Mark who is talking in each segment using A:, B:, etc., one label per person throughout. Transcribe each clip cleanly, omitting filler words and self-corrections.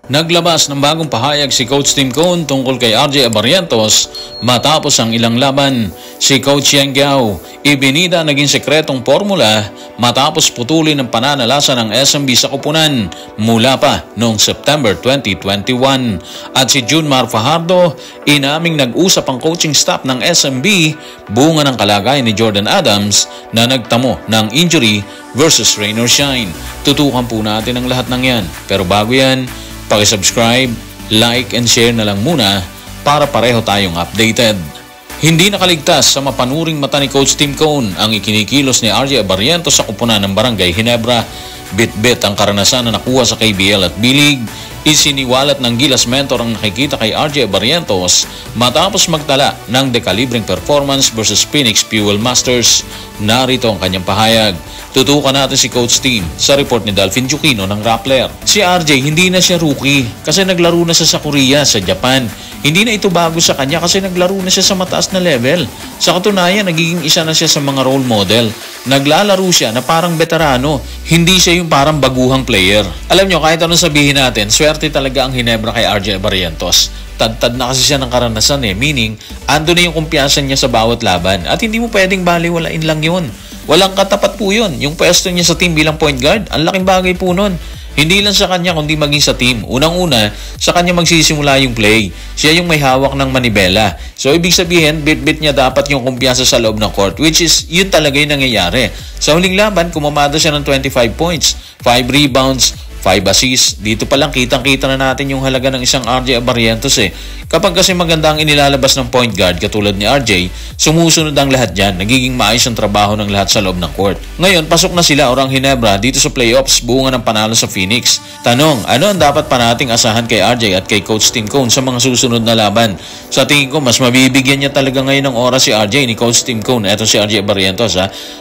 A: Naglabas ng bagong pahayag si Coach Tim Cone tungkol kay RJ Barrientos matapos ang ilang laban. Si Coach Yang Giao ibinida naging sekretong formula matapos putulin ng pananalasa ng SMB sa kupunan mula pa noong September 2021. At si Junmar Fajardo inaming nag-usap ang coaching staff ng SMB bunga ng kalagayan ni Jordan Adams na nagtamo ng injury versus rain or shine. Tutukan po natin ang lahat ng yan. Pero bago yan, paki-subscribe, like and share na lang muna para pareho tayong updated. Hindi nakaligtas sa mapanuring mata ni Coach Tim Cone ang ikinikilos ni RJ Barrientos sa kupunan ng Barangay Ginebra. Bit-bit ang karanasan na nakuha sa KBL at B-League. Isiniwalat ng Gilas mentor ang nakikita kay RJ Barrientos matapos magtala ng dekalibreng performance versus Phoenix Fuel Masters. Narito ang kanyang pahayag. Tutukan natin si Coach Tim sa report ni Dalvin Juquino ng Rappler. Si RJ hindi na siya rookie kasi naglaro na siya sa Korea, sa Japan. Hindi na ito bago sa kanya kasi naglaro na siya sa mataas na level. Sa katunayan, nagiging isa na siya sa mga role model. Naglalaro siya na parang veterano, hindi siya yung parang baguhang player. Alam nyo, kahit anong sabihin natin, swerte talaga ang Ginebra kay RJ Barrientos. Tad-tad na kasi siya ng karanasan meaning ando na yung kumpiyansa niya sa bawat laban at hindi mo pwedeng baliwalain lang yun. Walang katapat po yun. Yung pwesto niya sa team bilang point guard, ang laking bagay po nun. Hindi lang sa kanya kundi maging sa team. Unang-una, sa kanya magsisimula yung play. Siya yung may hawak ng manibela. So, ibig sabihin, bit-bit niya dapat yung kumpiyansa sa loob ng court, which is, yun talaga yung nangyayari. Sa huling laban, kumamada siya ng 25 points, 5 rebounds, 5 assists. Dito pa lang kitang-kita na natin yung halaga ng isang RJ Barrientos Kapag kasi maganda ang inilalabas ng point guard katulad ni RJ, sumusunod ang lahat dyan. Nagiging maayos ang trabaho ng lahat sa loob ng court. Ngayon, pasok na sila orang Ginebra dito sa playoffs bunga ng panalo sa Phoenix. Tanong, ano ang dapat pa nating asahan kay RJ at kay Coach Tim Cone sa mga susunod na laban? Sa tingin ko, mas mabibigyan niya talaga ngayon ng oras si RJ ni Coach Tim Cone. Eto si RJ Barrientos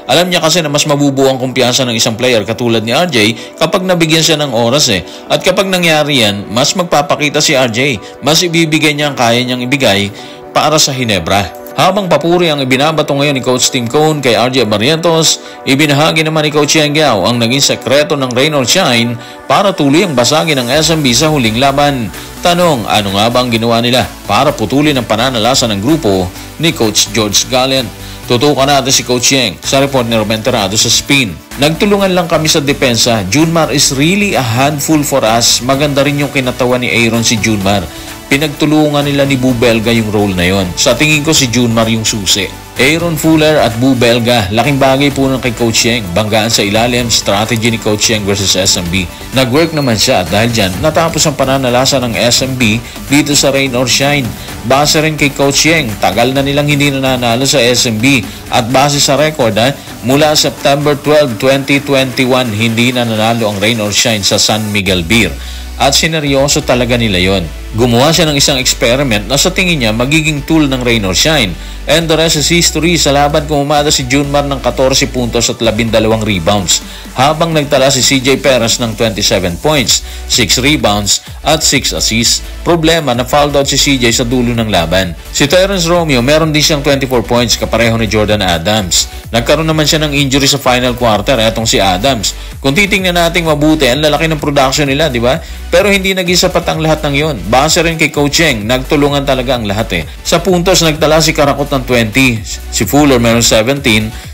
A: Alam niya kasi na mas mabubuo ang kumpiyansa ng isang player katulad ni RJ kapag nabigyan siya ng oras At kapag nangyari yan, mas magpapakita si RJ. Mas ibibigay niya ang kaya niyang ibigay para sa Ginebra. Habang papuri ang ibinabato ngayon ni Coach Tim Cone kay RJ Barrientos, ibinahagi naman ni Coach Yang Giao ang naging sekreto ng rain or shine para tuloy ang basagin ng SMB sa huling laban. Tanong, ano nga ba ang ginawa nila para putulin ang pananalasa ng grupo ni Coach George Gallant? Tutukan natin si Coach Yang sa report ni Ruben Terrado sa Spin. Nagtulungan lang kami sa depensa. Junmar is really a handful for us. Maganda rin yung kinatawa ni Aaron si Junmar. Pinagtulungan nila ni Bu Belga yung role na yon. Sa tingin ko si Junmar yung susi. Aaron Fuller at Bu Belga, laking bagay po ng kay Coach Yang. Banggaan sa ilalim, strategy ni Coach Yang versus SMB. Nag-work naman siya at dahil dyan, natapos ang pananalasa ng SMB dito sa rain or shine. Base rin kay Coach Yang, tagal na nilang hindi nananalo sa SMB. At base sa record, mula September 12, 2021, hindi na nanalo ang rain or shine sa San Miguel Beer. At sineryoso talaga nila yon. Gumawa siya ng isang experiment na sa tingin niya magiging tool ng rain or shine. And the rest is history. Sa laban kumumada si Junmar ng 14 puntos at 12 rebounds. Habang nagtala si CJ Perez ng 27 points, 6 rebounds at 6 assists. Problema na fouled out si CJ sa dulo ng laban. Si Terrence Romeo meron din siyang 24 points kapareho ni Jordan Adams. Nagkaroon naman siya ng injury sa final quarter, etong si Adams. Kung titingnan natin mabuti, ang lalaki ng production nila, di ba? Pero hindi naging sapat ang lahat ng yon. Base rin kay Coach Yang, nagtulungan talaga ang lahat Sa puntos, nagtala si Karakot ng 20, si Fuller meron 17,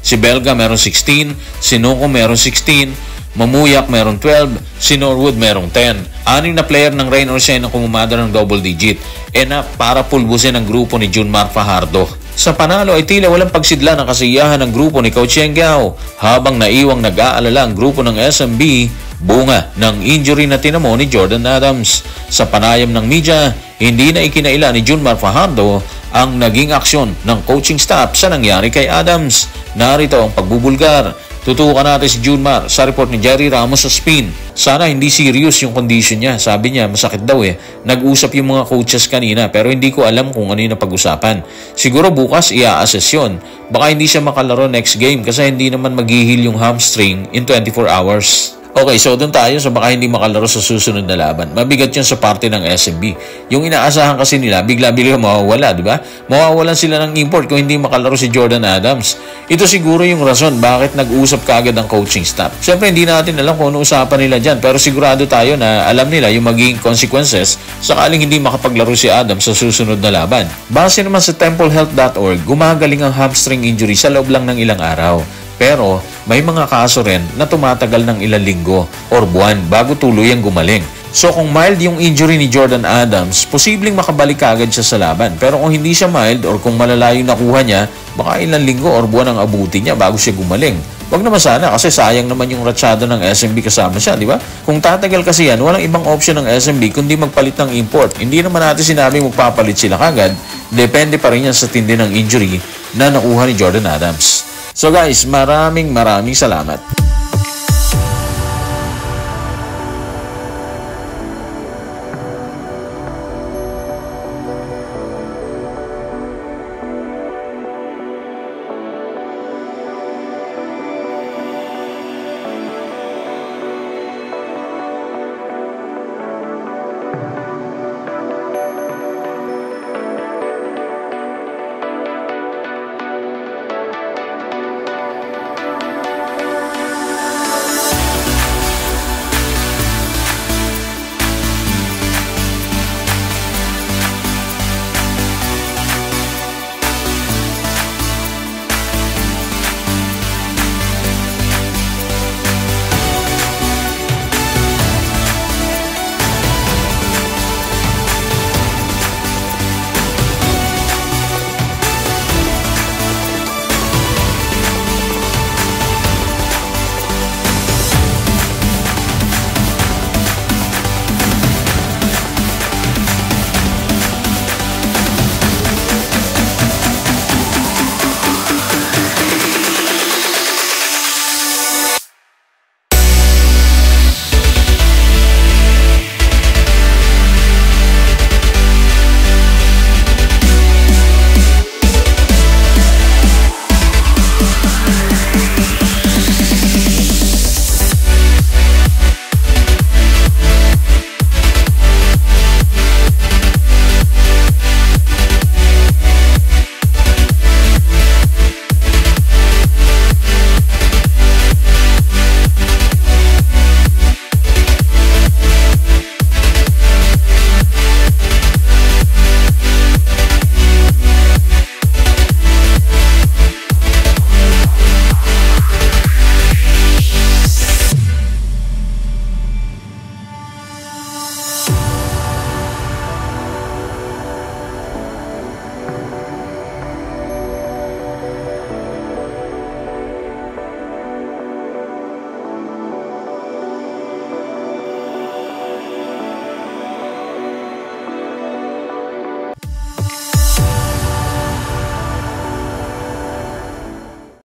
A: si Belga meron 16, si Noko meron 16, Mamuyak meron 12, si Norwood meron 10. Anim na player ng rain or shine na kumumada ng double digit. Para pulbusin ang grupo ni Junmar Fajardo. Sa panalo ay tila walang pagsidla ng kasiyahan ng grupo ni Coach Yang Giao habang naiwang nag-aalala ang grupo ng SMB bunga ng injury na tinamo ni Jordan Adams. Sa panayam ng media, hindi na ikinaila ni Junmar Fajardo ang naging aksyon ng coaching staff sa nangyari kay Adams. Narito ang pagbubulgar. Tutukan natin si Junmar sa report ni Jerry Ramos sa Spin. Sana hindi serious yung condition niya. Sabi niya masakit daw Nag-usap yung mga coaches kanina pero hindi ko alam kung ano yung napag-usapan. Siguro bukas i-assess yun. Baka hindi siya makalaro next game kasi hindi naman mag-heal yung hamstring in 24 hours. Okay, so doon tayo sa baka hindi makalaro sa susunod na laban. Mabigat yun sa parte ng SMB. Yung inaasahan kasi nila, bigla-bigla mawawala, di ba? Mawawalan sila ng import kung hindi makalaro si Jordan Adams. Ito siguro yung rason bakit nag-uusap kaagad ang coaching staff. Siyempre, hindi natin alam kung ano usapan nila dyan, pero sigurado tayo na alam nila yung magiging consequences sakaling hindi makapaglaro si Adams sa susunod na laban. Base naman sa templehealth.org, gumagaling ang hamstring injury sa loob lang ng ilang araw. Pero may mga kaso rin na tumatagal ng ilang linggo or buwan bago tuluyang gumaling. So kung mild yung injury ni Jordan Adams, posibleng makabalik kaagad siya sa laban. Pero kung hindi siya mild or kung malala yung nakuha niya, baka ilang linggo or buwan ang abuti niya bago siya gumaling. Wag naman sana kasi sayang naman yung ratsyado ng SMB kasama siya, di ba? Kung tatagal kasi yan, walang ibang option ng SMB kundi magpalit ng import. Hindi naman natin sinabing magpapalit sila kagad. Depende pa rin yan sa tindi ng injury na nakuha ni Jordan Adams. So guys, maraming salamat.